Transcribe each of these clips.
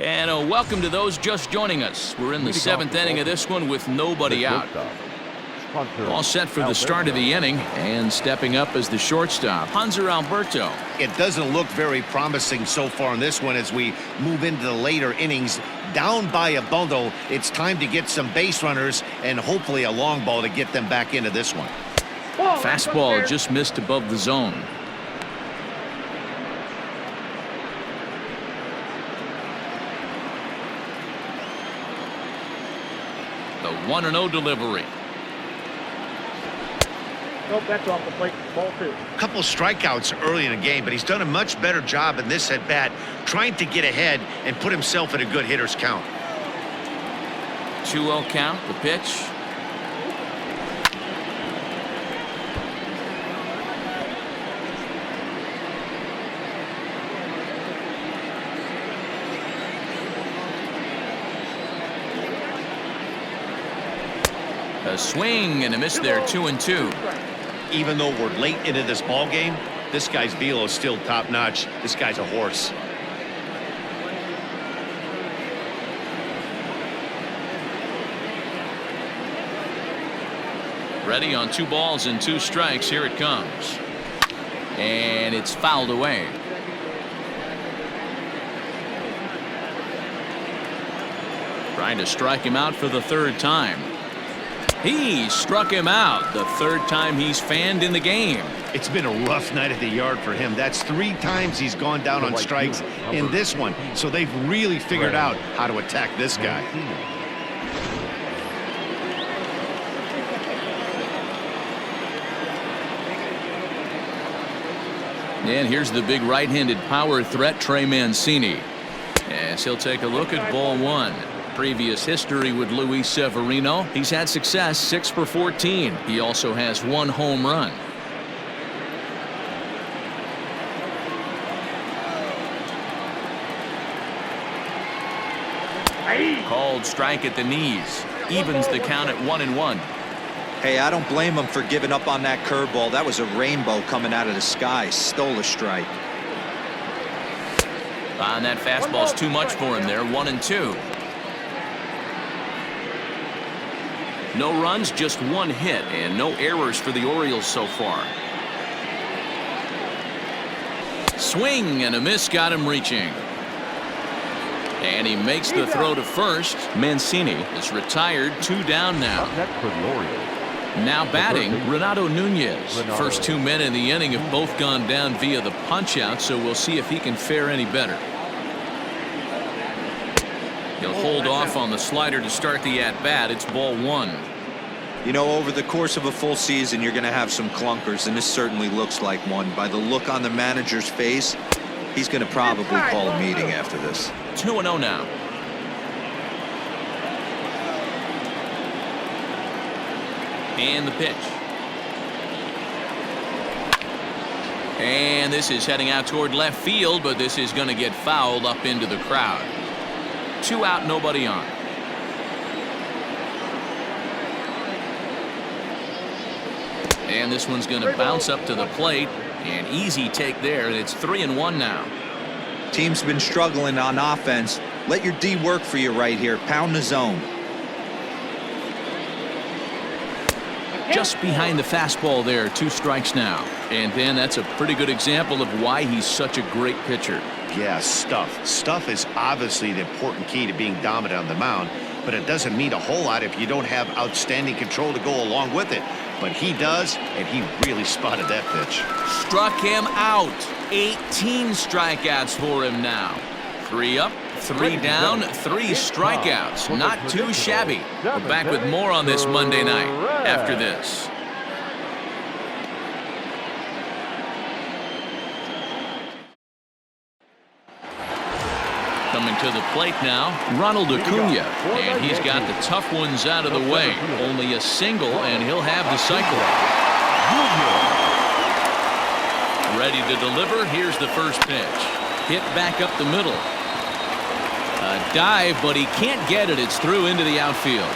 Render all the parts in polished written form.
And welcome to those just joining us. We're in the seventh inning of this one with nobody out. All set for the start of the inning, and stepping up as the shortstop, Hanser Alberto. It doesn't look very promising so far in this one as we move into the later innings. Down by a bundle, it's time to get some base runners and hopefully a long ball to get them back into this one. Fastball just missed above the zone. The 1-0 delivery. Nope, that's off the plate. Ball 2. A couple strikeouts early in the game, but he's done a much better job in this at bat trying to get ahead and put himself in a good hitter's count. 2-0 count, the pitch. A swing and a miss there, 2-2. Even though we're late into this ball game, this guy's velo is still top notch. This guy's a horse. Ready on 2 balls and 2 strikes. Here it comes. And it's fouled away. Trying to strike him out for the 3rd time. He struck him out the 3rd time he's fanned in the game. It's been a rough night at the yard for him. That's 3 times he's gone down on strikes in this one. So they've really figured out how to attack this guy. And here's the big right-handed power threat, Trey Mancini. As he'll take a look at ball 1. Previous history with Luis Severino. He's had success, 6 for 14. He also has 1 home run. Called strike at the knees. Evens the count at 1-1. Hey, I don't blame him for giving up on that curveball. That was a rainbow coming out of the sky. Stole a strike. And that fastball's too much for him there. 1-2. No runs, just 1 hit, and no errors for the Orioles so far. Swing and a miss got him reaching. And he makes the throw to first. Mancini is retired, 2 down now. Now batting, Renato Nunez. First 2 men in the inning have both gone down via the punch-out, so we'll see if he can fare any better. He'll hold off on the slider to start the at-bat. It's ball 1. You know, over the course of a full season, you're going to have some clunkers, and this certainly looks like one. By the look on the manager's face, he's going to probably call a meeting after this. 2-0 now. And the pitch. And this is heading out toward left field, but this is going to get fouled up into the crowd. 2 out, nobody on. And this one's going to bounce up to the plate. An easy take there, and it's 3-1 now. Team's been struggling on offense. Let your D work for you right here. Pound the zone. Just behind the fastball there, 2 strikes now. And then that's a pretty good example of why he's such a great pitcher. Yeah, stuff. Stuff is obviously the important key to being dominant on the mound, but it doesn't mean a whole lot if you don't have outstanding control to go along with it. But he does, and he really spotted that pitch. Struck him out. 18 strikeouts for him now. 3 up, 3 down, 3 strikeouts. Not too shabby. We're back with more on this Monday night after this. Coming to the plate now, Ronald Acuna, and he's got the tough ones out of the way. Only a single, and he'll have the cycle. Ready to deliver. Here's the first pitch. Hit back up the middle. A dive, but he can't get it. It's through into the outfield.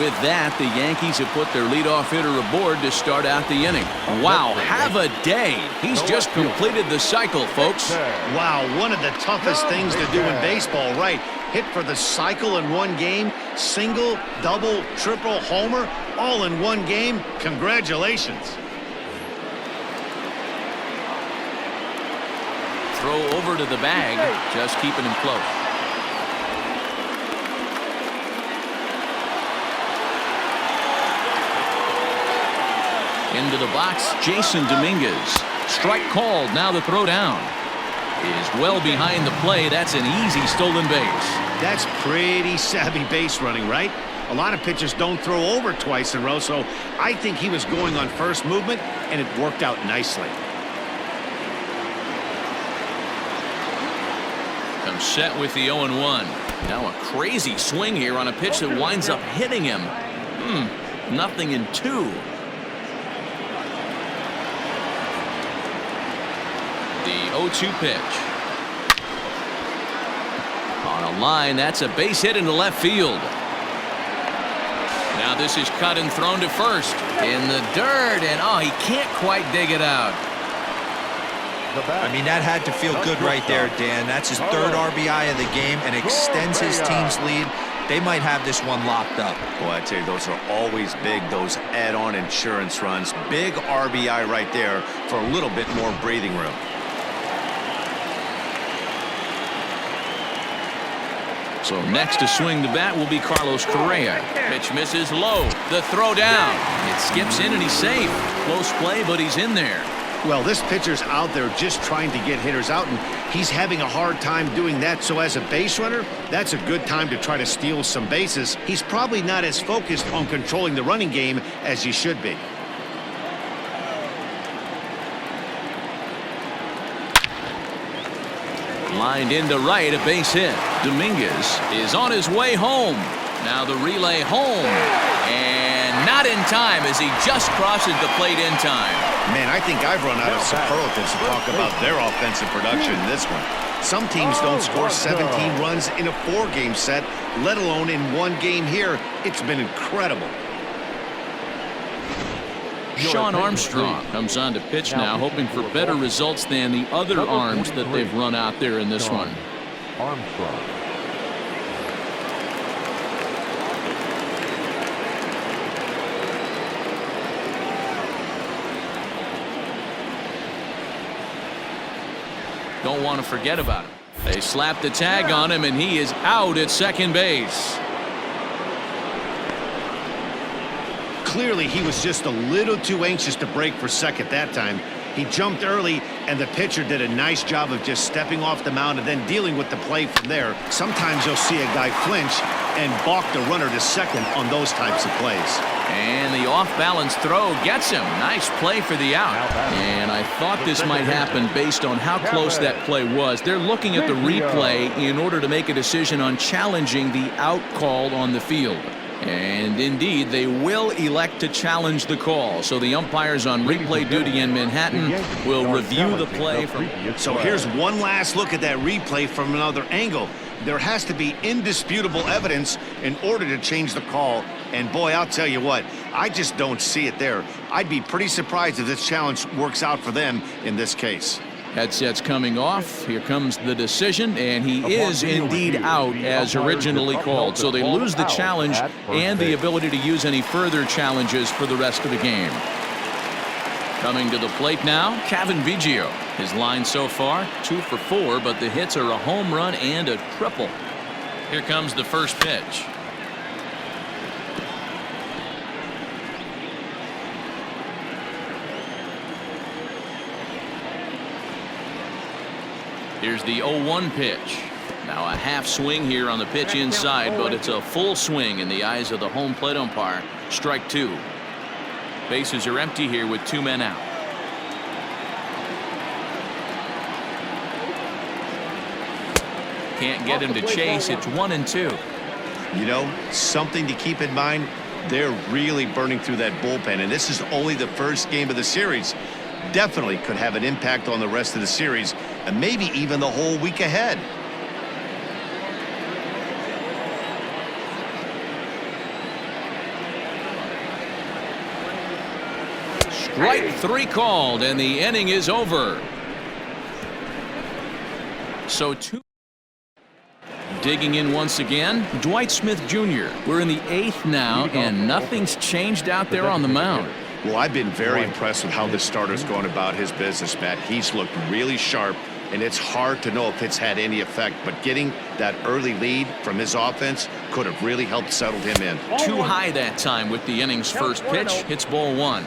With that, the Yankees have put their leadoff hitter aboard to start out the inning. Wow, have a day. He's just completed the cycle, folks. Wow, one of the toughest things to do in baseball, right? hit for the cycle in one game, single, double, triple, homer, all in one game. Congratulations. Throw over to the bag, just keeping him close. Into the box, Jason Dominguez. Strike called. Now the throw down is well behind the play. That's an easy stolen base. That's pretty savvy base running, right? A lot of pitchers don't throw over twice in a row, so I think he was going on first movement, and it worked out nicely. Comes set with the 0-1. Now a crazy swing here on a pitch that winds up hitting him. Nothing in 2. The 0-2 pitch. On a line, that's a base hit into left field. Now this is cut and thrown to first. In the dirt, and oh, he can't quite dig it out. I mean, that had to feel good right there, Dan. That's his 3rd RBI of the game and extends his team's lead. They might have this one locked up. Boy, I tell you, those are always big, those add-on insurance runs. Big RBI right there for a little bit more breathing room. So next to swing the bat will be Carlos Correa. Pitch misses low. The throw down. It skips in and he's safe. Close play, but he's in there. Well, this pitcher's out there just trying to get hitters out, and he's having a hard time doing that. So as a base runner, that's a good time to try to steal some bases. He's probably not as focused on controlling the running game as he should be. Lined into right, a base hit. Dominguez is on his way home. Now the relay home. And not in time as he just crosses the plate in time. Man, I think I've run out of superlatives to talk about their offensive production in this one. Some teams don't score 17 runs in a 4-game set, let alone in one game here. It's been incredible. Sean Armstrong comes on to pitch now, hoping for better results than the other arms that they've run out there in this one. Armstrong. Don't want to forget about him. They slap the tag on him, and he is out at second base. Clearly, he was just a little too anxious to break for second that time. He jumped early, and the pitcher did a nice job of just stepping off the mound and then dealing with the play from there. Sometimes you'll see a guy flinch and balk the runner to second on those types of plays. And the off-balance throw gets him. Nice play for the out. And I thought this might happen based on how close that play was. They're looking at the replay in order to make a decision on challenging the out call on the field. And indeed, they will elect to challenge the call. So the umpires on replay duty in Manhattan will review the play. So here's one last look at that replay from another angle. There has to be indisputable evidence in order to change the call. And boy, I'll tell you what, I just don't see it there. I'd be pretty surprised if this challenge works out for them in this case. Headset's coming off. Here comes the decision, and he is indeed out as originally called. So they lose the challenge and the ability to use any further challenges for the rest of the game. Coming to the plate now, Kevin Biggio. His line so far, 2 for 4, but the hits are a home run and a triple. Here comes the first pitch. Here's the 0-1 pitch. Now a half swing here on the pitch inside, but it's a full swing in the eyes of the home plate umpire. Strike 2. Bases are empty here with 2 men out. Can't get him to chase. It's 1-2. You know, something to keep in mind, they're really burning through that bullpen, and this is only the first game of the series. Definitely could have an impact on the rest of the series and maybe even the whole week ahead. Strike 3 called, and the inning is over. So 2. Digging in once again, Dwight Smith Jr. We're in the 8th now, and nothing's changed out there on the mound. Well, I've been very impressed with how this starter's going about his business, Matt. He's looked really sharp, and it's hard to know if it's had any effect, but getting that early lead from his offense could have really helped settle him in. Too high that time with the inning's first pitch. Hits ball 1.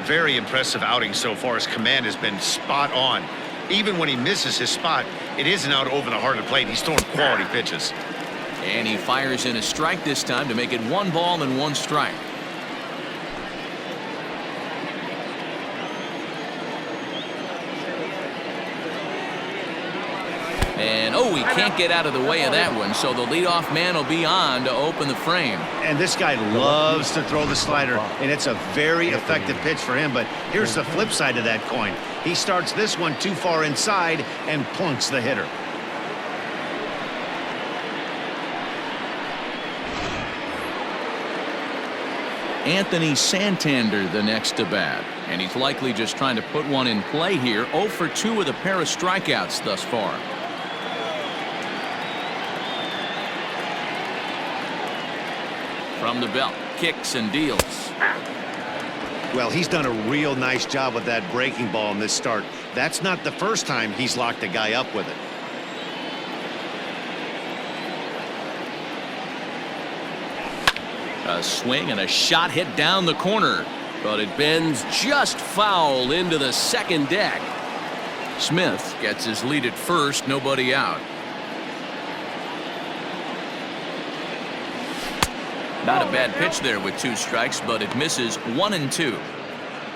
Very impressive outing so far. His command has been spot on. Even when he misses his spot, it isn't out over the heart of the plate. He's throwing quality pitches. And he fires in a strike this time to make it 1 ball and 1 strike. And oh, he can't get out of the way of that one, so the leadoff man will be on to open the frame. And this guy loves to throw the slider, and it's a very effective pitch for him. But here's the flip side of that coin. He starts this one too far inside and plunks the hitter. Anthony Santander the next to bat, and he's likely just trying to put one in play here. 0 for 2 with a pair of strikeouts thus far. From the belt, kicks and deals. Well, he's done a real nice job with that breaking ball in this start. That's not the first time he's locked a guy up with it. A swing and a shot hit down the corner, but it bends just foul into the second deck. Smith gets his lead at first, nobody out. Not a bad pitch there with 2 strikes, but it misses 1 and 2.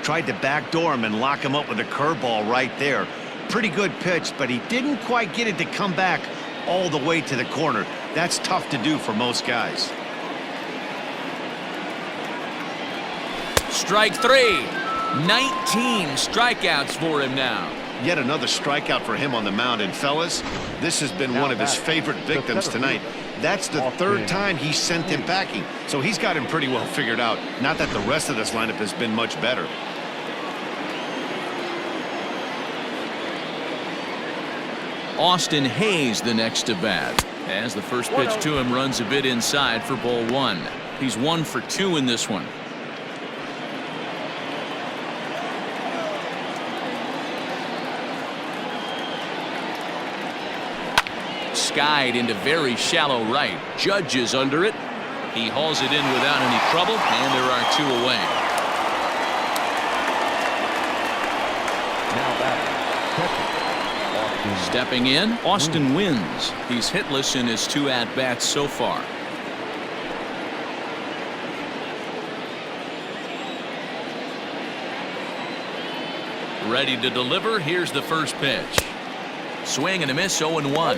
Tried to backdoor him and lock him up with a curveball right there. Pretty good pitch, but he didn't quite get it to come back all the way to the corner. That's tough to do for most guys. Strike 3. 19 strikeouts for him now. Yet another strikeout for him on the mound. And fellas, this has been one of his favorite victims tonight. That's the 3rd time he sent him packing. So he's got him pretty well figured out. Not that the rest of this lineup has been much better. Austin Hayes the next to bat, as the first pitch to him runs a bit inside for ball 1. He's 1 for 2 in this one. Skied into very shallow right. Judge is under it. He hauls it in without any trouble, and there are 2 away. Stepping in, Austin wins. He's hitless in his 2 at-bats so far. Ready to deliver. Here's the first pitch. Swing and a miss, 0-1.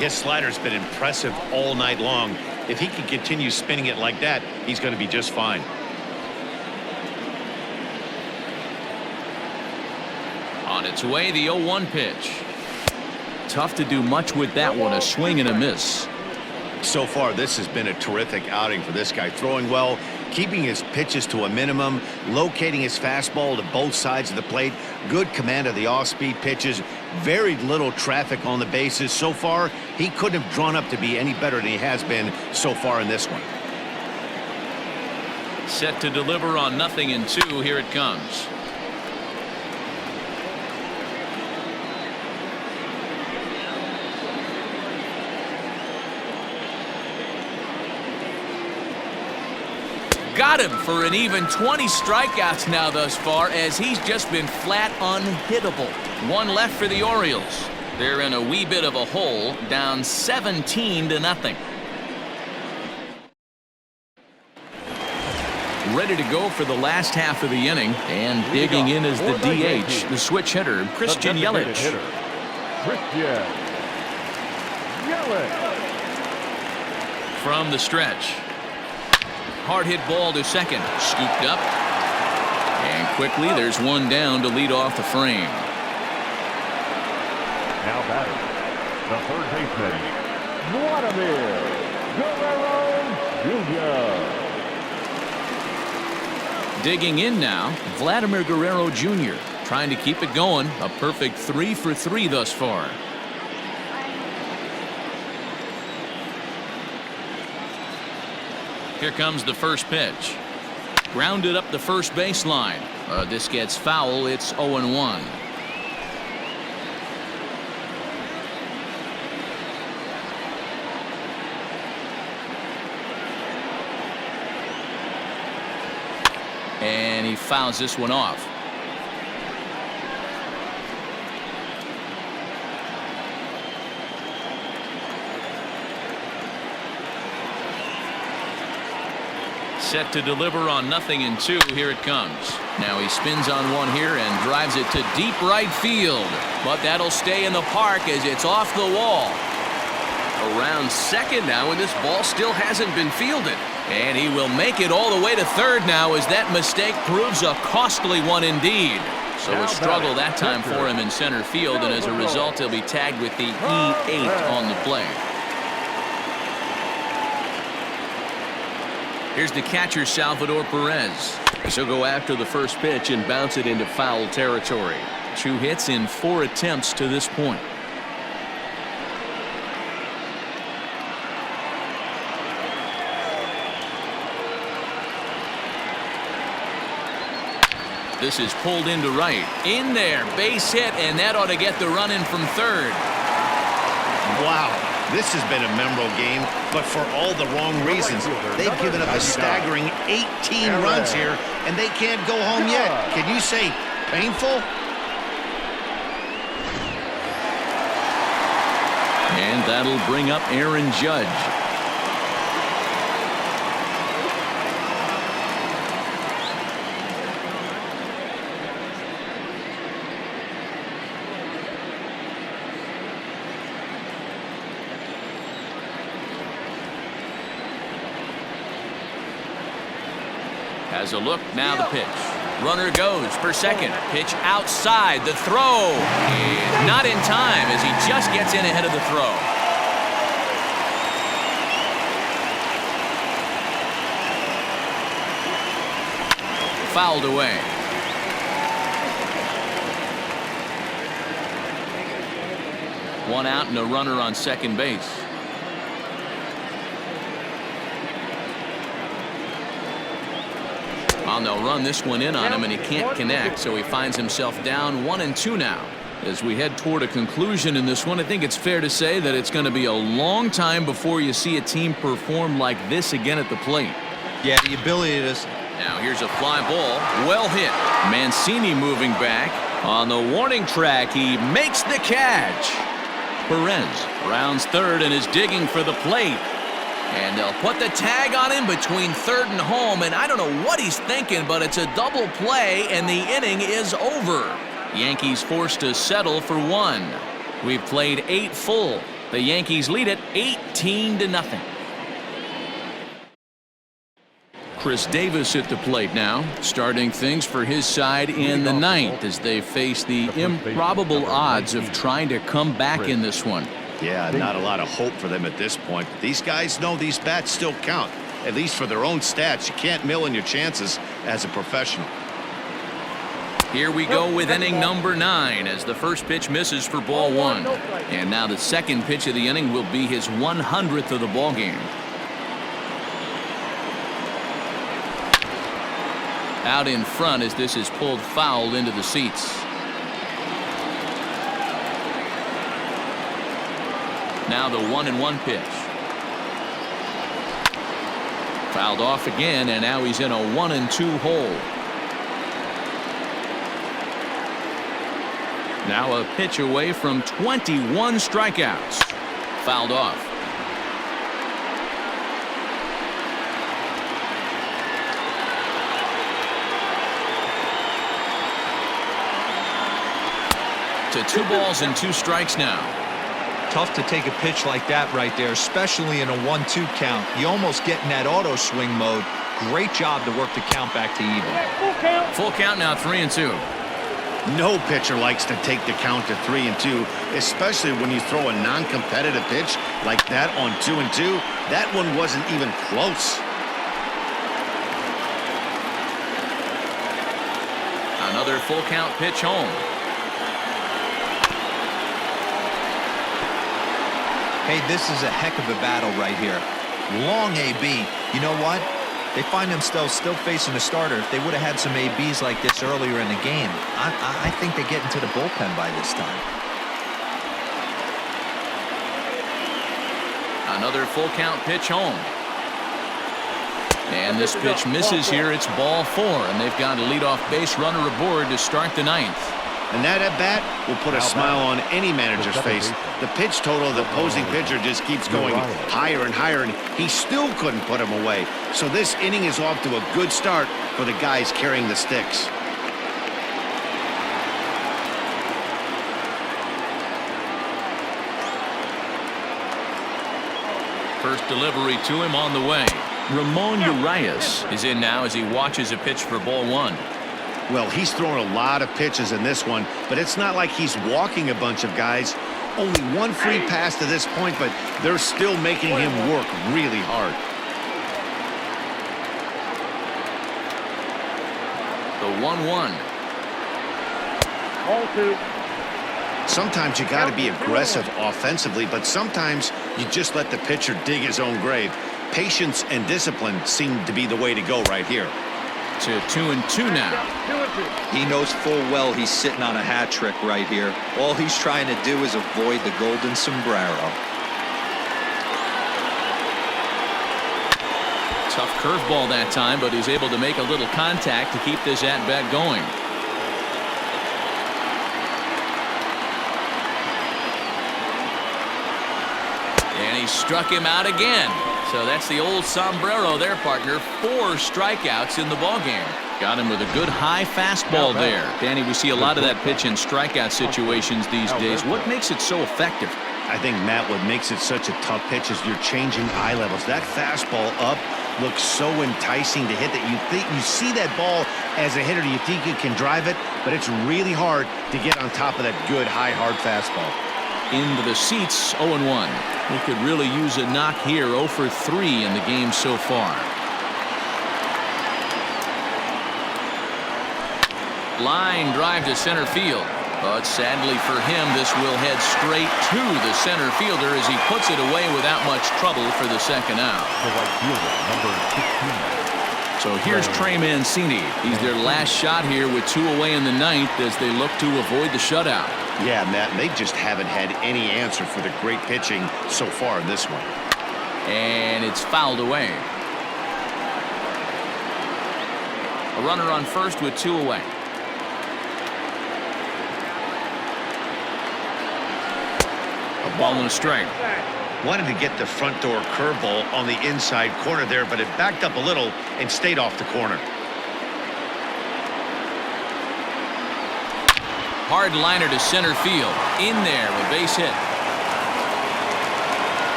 His slider's been impressive all night long. If he can continue spinning it like that, he's going to be just fine. On its way, the 0-1 pitch. Tough to do much with that one. A swing and a miss. So far, this has been a terrific outing for this guy. Throwing well, keeping his pitches to a minimum, locating his fastball to both sides of the plate, good command of the off-speed pitches, very little traffic on the bases. So far, he couldn't have drawn up to be any better than he has been so far in this one. Set to deliver on 0-2. Here it comes. Got him for an even 20 strikeouts now thus far, as he's just been flat unhittable. 1 left for the Orioles. They're in a wee bit of a hole, down 17-0. Ready to go for the last half of the inning, and digging in is the DH, the switch hitter, Christian Yelich. From the stretch. Hard hit ball to second, scooped up, and quickly there's 1 down to lead off the frame. Now batting, the third baseman, Vladimir Guerrero Jr. Digging in now, Vladimir Guerrero Jr. trying to keep it going. A perfect 3 for 3 thus far. Here comes the first pitch. Grounded up the first baseline. This gets foul. It's 0-1. And he fouls this one off. Set to deliver on 0-2. Here it comes. Now he spins on one here and drives it to deep right field. But that'll stay in the park as it's off the wall. Around second now, and this ball still hasn't been fielded. And he will make it all the way to third now as that mistake proves a costly one indeed. So a struggle that time for him in center field, and as a result he'll be tagged with the E8 on the play. Here's the catcher, Salvador Perez. He'll go after the first pitch and bounce it into foul territory. 2 hits in 4 attempts to this point. This is pulled into right. In there, base hit, and that ought to get the run in from third. Wow, this has been a memorable game, but for all the wrong reasons. They've given up a staggering 18 runs here, and they can't go home yet. Can you say painful? And that'll bring up Aaron Judge. Has a look, now the pitch. Runner goes for second. Pitch outside, the throw. And not in time as he just gets in ahead of the throw. Fouled away. One out and a runner on second base. Well, they'll run this one in on him, and he can't connect, so he finds himself down 1-2 now. As we head toward a conclusion in this one, I think it's fair to say that it's going to be a long time before you see a team perform like this again at the plate. Yeah, the ability to... Now here's a fly ball, well hit. Mancini moving back. On the warning track, he makes the catch. Perez rounds third and is digging for the plate. And they'll put the tag on him between third and home, and I don't know what he's thinking, but it's a double play, and the inning is over. Yankees forced to settle for 1. We've played 8 full. The Yankees lead it 18-0. Chris Davis at the plate now, starting things for his side in the 9th as they face the improbable odds of trying to come back in this one. Yeah, not a lot of hope for them at this point. But these guys know these bats still count, at least for their own stats. You can't mill in your chances as a professional. Here we go with inning number 9 as the first pitch misses for ball 1. And now the second pitch of the inning will be his 100th of the ball game. Out in front as this is pulled foul into the seats. Now the 1-1 pitch. Fouled off again, and now he's in a 1-2 hole. Now a pitch away from 21 strikeouts. Fouled off. To 2 balls and 2 strikes now. Tough to take a pitch like that right there, especially in a 1-2 count. You almost get in that auto swing mode. Great job to work the count back to even. Full count now, 3-2. No pitcher likes to take the count to 3-2, especially when you throw a non-competitive pitch like that on 2-2. That one wasn't even close. Another full count pitch home. Hey, this is a heck of a battle right here. Long AB, You know what? They find themselves still facing the starter. If they would have had some ABs like this earlier in the game, I think they get into the bullpen by this time. Another full count pitch home. And this pitch misses here. It's ball 4, and they've got a leadoff base runner aboard to start the 9th. And that at-bat will put a smile on any manager's face. The pitch total of the opposing pitcher just keeps going higher and higher, and he still couldn't put him away. So this inning is off to a good start for the guys carrying the sticks. First delivery to him on the way. Ramon Urias is in now as he watches a pitch for ball 1. Well, he's thrown a lot of pitches in this one, but it's not like he's walking a bunch of guys. Only one free pass to this point, but they're still making him work really hard. The 1-1. Ball 2. Sometimes you got to be aggressive offensively, but sometimes you just let the pitcher dig his own grave. Patience and discipline seem to be the way to go right here. To 2-2 now. 2-2. He knows full well he's sitting on a hat trick right here. All he's trying to do is avoid the golden sombrero. Tough curveball that time, but he's able to make a little contact to keep this at-bat going. And he struck him out again. So that's the old sombrero there, partner. 4 strikeouts in the ballgame. Got him with a good high fastball there. Danny, we see a lot of that pitch in strikeout situations these days. What makes it so effective? I think, Matt, what makes it such a tough pitch is you're changing eye levels. That fastball up looks so enticing to hit that you see that ball as a hitter, you think you can drive it, but it's really hard to get on top of that good high hard fastball. Into the seats, 0-1. He could really use a knock here. 0 for 3 in the game so far. Line drive to center field. But sadly for him, this will head straight to the center fielder as he puts it away without much trouble for the second out. The right fielder, number 16. So here's Trey Mancini. He's their last shot here with 2 away in the 9th as they look to avoid the shutout. Yeah, Matt, they just haven't had any answer for the great pitching so far in this one. And it's fouled away. A runner on first with 2 away. A ball and a strike. Wanted to get the front door curveball on the inside corner there, but it backed up a little and stayed off the corner. Hard liner to center field. In there, a base hit.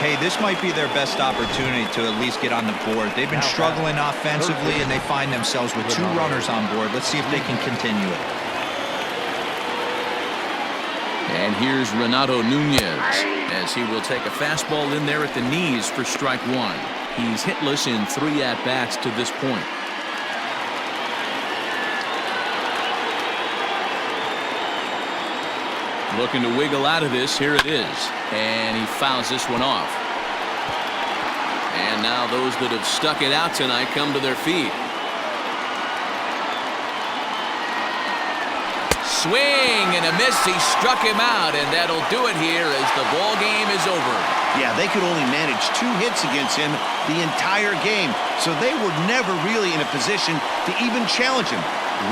Hey, this might be their best opportunity to at least get on the board. They've been struggling offensively, and they find themselves with 2 runners on board. Let's see if they can continue it. And here's Renato Nunez as he will take a fastball in there at the knees for strike 1. He's hitless in 3 at-bats to this point. Looking to wiggle out of this. Here it is. And he fouls this one off. And now those that have stuck it out tonight come to their feet. Swing and a miss. He struck him out, and that'll do it here as the ball game is over. Yeah, they could only manage 2 hits against him the entire game, so they were never really in a position to even challenge him.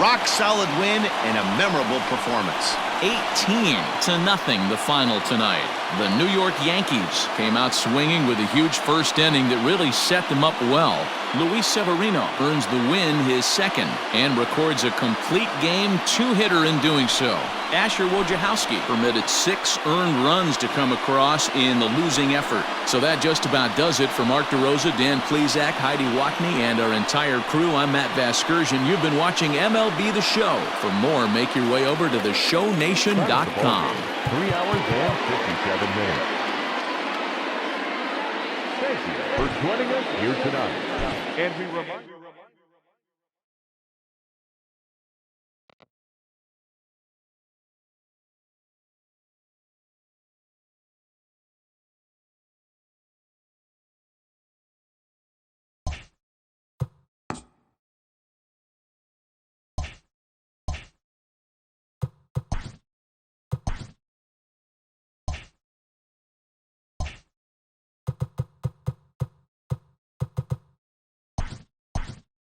Rock solid win and a memorable performance. 18-0 the final tonight. The New York Yankees came out swinging with a huge first inning that really set them up well. Luis Severino earns the win, his second, and records a complete game 2-hitter in doing so. Asher Wojciechowski permitted 6 earned runs to come across in the losing effort. So that just about does it for Mark DeRosa, Dan Plesac, Heidi Watney, and our entire crew. I'm Matt Vasgersian. You've been watching MLB The Show. For more, make your way over to theshownation.com. 3 hours and 57 minutes. Thank you for joining us here tonight. And we remind you.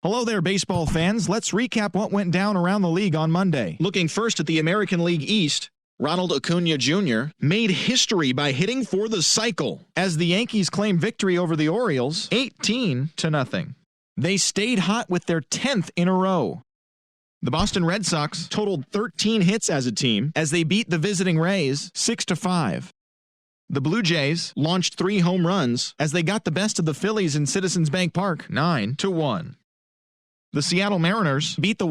Hello there, baseball fans. Let's recap what went down around the league on Monday. Looking first at the American League East, Ronald Acuna Jr. made history by hitting for the cycle as the Yankees claimed victory over the Orioles 18-0. They stayed hot with their 10th in a row. The Boston Red Sox totaled 13 hits as a team as they beat the visiting Rays 6-5. The Blue Jays launched 3 home runs as they got the best of the Phillies in Citizens Bank Park 9-1. The Seattle Mariners beat the